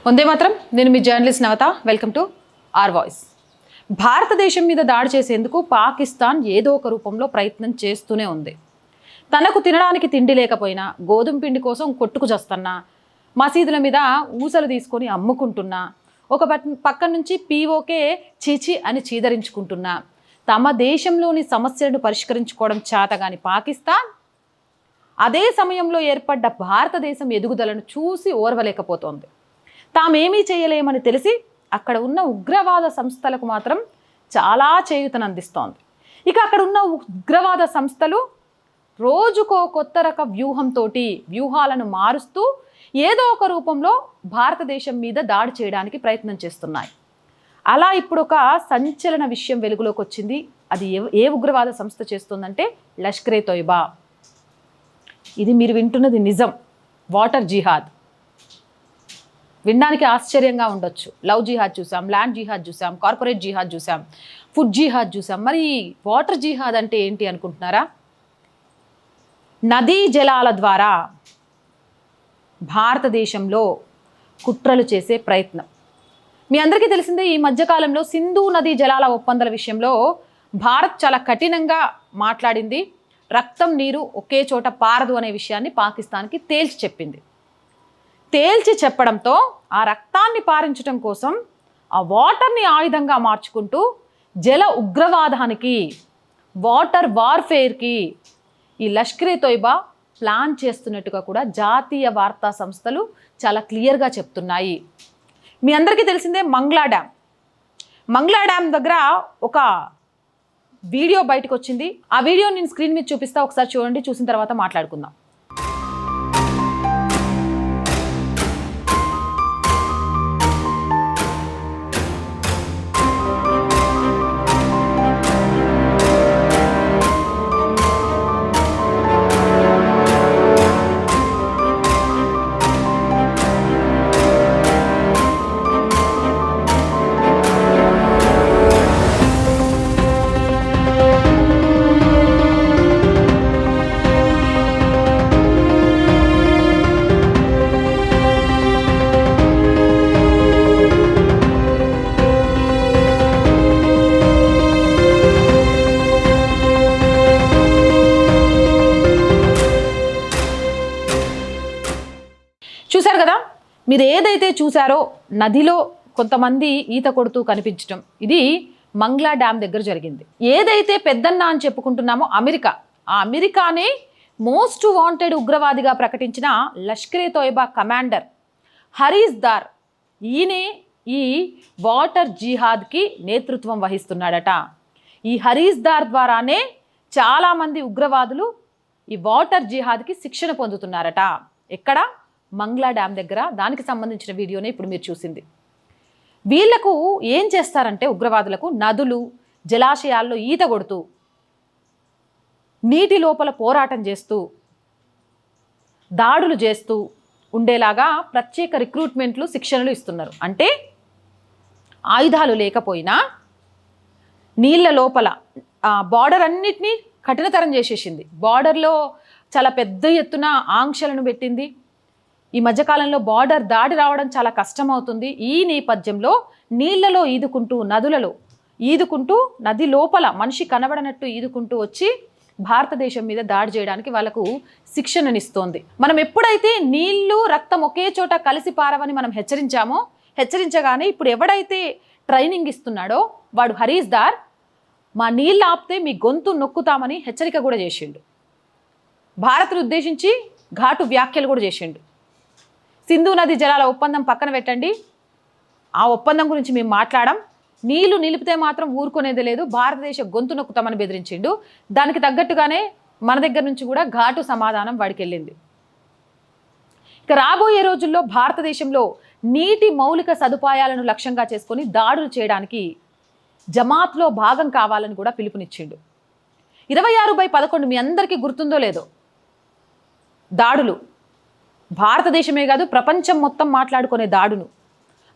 వందే మాత్రం. నేను మీ journalist Navata. Welcome to R voice. భారతదేశం మీద దాడి చేసేందుకు పాకిస్తాన్ ఏదో ఒక రూపంలో ప్రయత్నం చేస్తూనే ఉంది. తనకు తినడానికి తిండి లేకపోయినా, గోధుమ పిండి కోసం కొట్టుకు చస్తున్నా, మసీదుల మీద ఊసలు తీసుకొని అమ్ముకుంటున్నా, ఒక పక్క నుంచి పీఓకే చీచి అని చీదరించుకుంటున్నా, తమ దేశంలోని సమస్యలను పరిష్కరించుకోవడం చేతగాని పాకిస్తాన్ అదే సమయంలో ఏర్పడ్డ భారతదేశం ఎదుగుదలను చూసి ఓర్వలేకపోతోంది. తామేమీ చేయలేమని తెలిసి అక్కడ ఉన్న ఉగ్రవాద సంస్థలకు మాత్రం చాలా చేయూతనందిస్తోంది. ఇక అక్కడ ఉన్న ఉగ్రవాద సంస్థలు రోజుకో కొత్త రక వ్యూహాలను మారుస్తూ ఏదో ఒక రూపంలో భారతదేశం మీద దాడి చేయడానికి ప్రయత్నం చేస్తున్నాయి. అలా ఇప్పుడు ఒక సంచలన విషయం వెలుగులోకి వచ్చింది. అది ఏ ఉగ్రవాద సంస్థ చేస్తుందంటే లష్కరే తోయిబా. ఇది మీరు వింటున్నది నిజం. వాటర్ జిహాద్. వినడానికి ఆశ్చర్యంగా ఉండొచ్చు. లవ్ జిహాద్ చూసాం, ల్యాండ్ జిహాద్ చూసాం, కార్పొరేట్ జిహాద్ చూసాం, ఫుడ్ జిహాద్ చూసాం. మరి వాటర్ జిహాద్ అంటే ఏంటి అనుకుంటున్నారా? నదీ జలాల ద్వారా భారతదేశంలో కుట్రలు చేసే ప్రయత్నం. మీ అందరికీ తెలిసిందే, ఈ మధ్యకాలంలో సింధు నదీ జలాల ఒప్పందాల విషయంలో భారత్ చాలా కఠినంగా మాట్లాడింది. రక్తం నీరు ఒకే చోట పారదు అనే విషయాన్ని పాకిస్తాన్కి తేల్చి చెప్పింది. తేల్చి చెప్పడంతో ఆ రక్తాన్ని పారించడం కోసం ఆ వాటర్ని ఆయుధంగా మార్చుకుంటూ జల ఉగ్రవాదానికి, వాటర్ వార్ఫేర్కి ఈ లష్కరే తోయిబా ప్లాన్ చేస్తున్నట్టుగా కూడా జాతీయ వార్తా సంస్థలు చాలా క్లియర్గా చెప్తున్నాయి. మీ అందరికీ తెలిసిందే మంగ్లా డ్యామ్ దగ్గర ఒక వీడియో బయటకు వచ్చింది. ఆ వీడియో నేను స్క్రీన్ మీద చూపిస్తా, ఒకసారి చూడండి. చూసిన తర్వాత మాట్లాడుకుందాం. చూశారు కదా, మీరు ఏదైతే చూసారో నదిలో కొంతమంది ఈత కొడుతూ కనిపించడం, ఇది మంగ్లా డ్యామ్ దగ్గర జరిగింది. ఏదైతే పెద్దన్న అని చెప్పుకుంటున్నామో ఆ అమెరికానే మోస్ట్ వాంటెడ్ ఉగ్రవాదిగా ప్రకటించిన లష్కరే తోయిబా కమాండర్ హరీస్ దార్, ఈయనే ఈ వాటర్ జిహాద్కి నేతృత్వం వహిస్తున్నాడట. ఈ హరీస్ దార్ ద్వారానే చాలామంది ఉగ్రవాదులు ఈ వాటర్ జిహాద్కి శిక్షణ పొందుతున్నారట. ఎక్కడ? మంగ్లా డ్యామ్ దగ్గర. దానికి సంబంధించిన వీడియోనే ఇప్పుడు మీరు చూసింది. వీళ్లకు ఏం చేస్తారంటే, ఉగ్రవాదులకు నదులు, జలాశయాల్లో ఈత కొడుతూ, నీటి లోపల పోరాటం చేస్తూ, దాడులు చేస్తూ ఉండేలాగా ప్రత్యేక రిక్రూట్మెంట్లు, శిక్షణలు ఇస్తున్నారు. అంటే ఆయుధాలు లేకపోయినా నీళ్ళ లోపల బార్డర్ అన్నిటినీ కఠినతరం చేసేసింది. బార్డర్లో చాలా పెద్ద ఎత్తున ఆంక్షలను పెట్టింది. ఈ మధ్యకాలంలో బార్డర్ దాడి రావడం చాలా కష్టమవుతుంది. ఈ నేపథ్యంలో నీళ్లలో ఈదుకుంటూ, నదులలో ఈదుకుంటూ, నది లోపల మనిషి కనబడనట్టు ఈదుకుంటూ వచ్చి భారతదేశం మీద దాడి చేయడానికి వాళ్ళకు శిక్షణనిస్తోంది. మనం ఎప్పుడైతే నీళ్లు, రక్తం ఒకే చోట కలిసి పారవని మనం హెచ్చరించగానే ఇప్పుడు ఎవడైతే ట్రైనింగ్ ఇస్తున్నాడో వాడు హరీస్ దార్, మా నీళ్ళు ఆపితే మీ గొంతు నొక్కుతామని హెచ్చరిక కూడా చేసిండు. భారత్ను ఉద్దేశించి ఘాటు వ్యాఖ్యలు కూడా చేసిండు. సింధు నది జలాల ఒప్పందం పక్కన పెట్టండి, ఆ ఒప్పందం గురించి మేము మాట్లాడాం, నీళ్లు నిలిపితే మాత్రం ఊరుకునేది లేదు, భారతదేశ గొంతు నొక్కుతామని బెదిరించిండు. దానికి తగ్గట్టుగానే మన దగ్గర నుంచి కూడా ఘాటు సమాధానం వాడికి వెళ్ళింది. ఇక రాబోయే రోజుల్లో భారతదేశంలో నీటి మౌలిక సదుపాయాలను లక్ష్యంగా చేసుకొని దాడులు చేయడానికి జమాత్లో భాగం కావాలని కూడా పిలుపునిచ్చిండు. 26/11 మీ అందరికీ గుర్తుందో లేదో, దాడులు భారతదేశమే కాదు ప్రపంచం మొత్తం మాట్లాడుకునే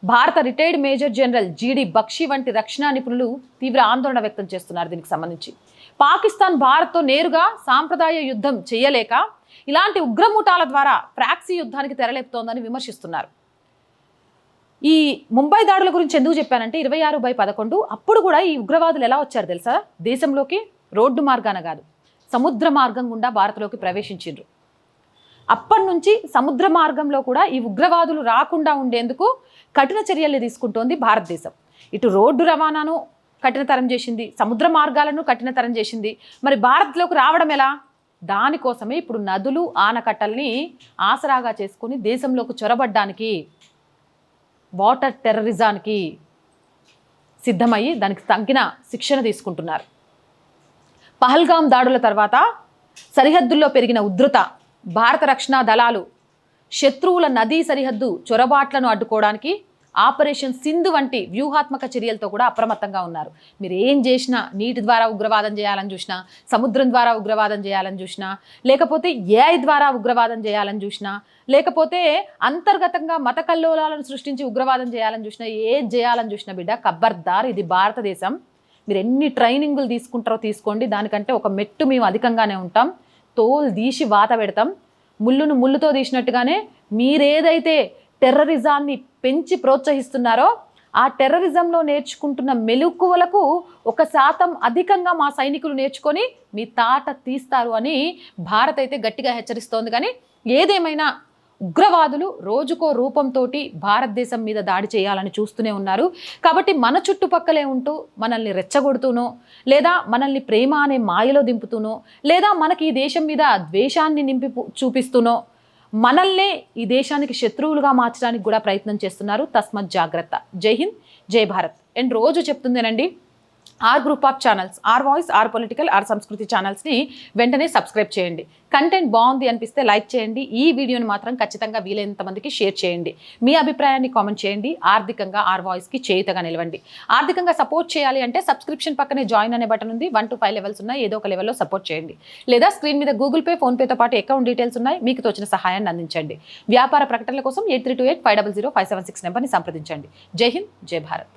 భారత రిటైర్డ్ మేజర్ జనరల్ జీడి బక్షి వంటి రక్షణ నిపుణులు తీవ్ర ఆందోళన వ్యక్తం చేస్తున్నారు దీనికి సంబంధించి. పాకిస్తాన్ భారత్తో నేరుగా సాంప్రదాయ యుద్ధం చేయలేక ఇలాంటి ఉగ్రమూటాల ద్వారా ప్రాక్సీ యుద్ధానికి తెరలేపుతోందని విమర్శిస్తున్నారు. ఈ ముంబై దాడుల గురించి ఎందుకు చెప్పానంటే 26/11 అప్పుడు కూడా ఈ ఉగ్రవాదులు ఎలా వచ్చారు తెలుసా? దేశంలోకి రోడ్డు మార్గాన కాదు, సముద్ర మార్గం గుండా భారత్లోకి ప్రవేశించిండ్రు. అప్పటి నుంచి సముద్ర మార్గంలో కూడా ఈ ఉగ్రవాదులు రాకుండా ఉండేందుకు కఠిన చర్యలు తీసుకుంటోంది భారతదేశం. ఇటు రోడ్డు రవాణాను కఠినతరం చేసింది, సముద్ర మార్గాలను కఠినతరం చేసింది. మరి భారత్లోకి రావడం ఎలా? దానికోసమే ఇప్పుడు నదులు ఆనకట్టల్ని ఆసరాగా చేసుకుని దేశంలోకి చొరబడ్డానికి, వాటర్ టెర్రరిజానికి సిద్ధమయ్యి దానికి తగిన శిక్షణ తీసుకుంటున్నారు. పహల్గాం దాడుల తర్వాత సరిహద్దుల్లో పెరిగిన ఉధృత, భారత రక్షణ దళాలు శత్రువుల నదీ సరిహద్దు చొరబాట్లను అడ్డుకోవడానికి ఆపరేషన్ సింధు వంటి వ్యూహాత్మక చర్యలతో కూడా అప్రమత్తంగా ఉన్నారు. మీరు ఏం చేసినా, నీటి ద్వారా ఉగ్రవాదం చేయాలని చూసినా, సముద్రం ద్వారా ఉగ్రవాదం చేయాలని చూసినా, లేకపోతే ఏఐ ద్వారా ఉగ్రవాదం చేయాలని చూసినా, లేకపోతే అంతర్గతంగా మత కల్లోలాలను సృష్టించి ఉగ్రవాదం చేయాలని చూసినా, ఏం చేయాలని చూసినా బిడ్డ ఖబర్దార్, ఇది భారతదేశం. మీరు ఎన్ని ట్రైనింగులు తీసుకుంటారో తీసుకోండి, దానికంటే ఒక మెట్టు మేము అధికంగానే ఉంటాం. తోలు తీసి వాత పెడతాం. ముళ్ళును ముళ్ళుతో తీసినట్టుగానే మీరేదైతే టెర్రరిజాన్ని పెంచి ప్రోత్సహిస్తున్నారో ఆ టెర్రరిజంలో నేర్చుకుంటున్న మెలకువలకు 1% అధికంగా మా సైనికులు నేర్చుకొని మీ తాట తీస్తారు అని భారత్ అయితే గట్టిగా హెచ్చరిస్తోంది. కానీ ఏదేమైనా ఉగ్రవాదులు రోజుకో రూపంతో భారతదేశం మీద దాడి చేయాలని చూస్తూనే ఉన్నారు. కాబట్టి మన చుట్టుపక్కలే ఉంటూ మనల్ని రెచ్చగొడుతూనో, లేదా మనల్ని ప్రేమ అనే మాయలో దింపుతూనో, లేదా మనకి ఈ దేశం మీద ద్వేషాన్ని నింపి చూపిస్తూనో మనల్నే ఈ దేశానికి శత్రువులుగా మార్చడానికి కూడా ప్రయత్నం చేస్తున్నారు. తస్మత్ జాగ్రత్త. జై హింద్, జై భారత్. అండ్ రోజు చెప్తుందేనండి, R group of channels, R voice, R political, R Samskriti ఛానల్స్ని వెంటనే సబ్స్క్రైబ్ చేయండి. కంటెంట్ బాగుంది అనిపిస్తే లైక్ చేయండి. ఈ వీడియోని మాత్రం ఖచ్చితంగా వీలైనంత మందికి షేర్ చేయండి. మీ అభిప్రాయాన్ని కామెంట్ చేయండి. ఆర్థికంగా ఆర్ వాయిస్కి చేయుతగా నిలవండి. ఆర్థికంగా సపోర్ట్ చేయాలి అంటే సబ్స్క్రిప్షన్ పక్కనే జాయిన్ అనే బటన్ ఉంది. 1 to 5 లెవెల్స్ ఉన్నాయి. ఏదో ఒక లెవెల్లో సపోర్ట్ చేయండి. లేదా స్క్రీన్ మీద గూగుల్ పే, ఫోన్పేతో పాటు అకౌంట్ డీటెయిల్స్ ఉన్నాయి. మీకు తోచిన సహాయాన్ని అందించండి. వ్యాపార ప్రకటనల కోసం 8328500576 నెంబర్ని సంప్రదించండి. జై హింద్, జై భారత్.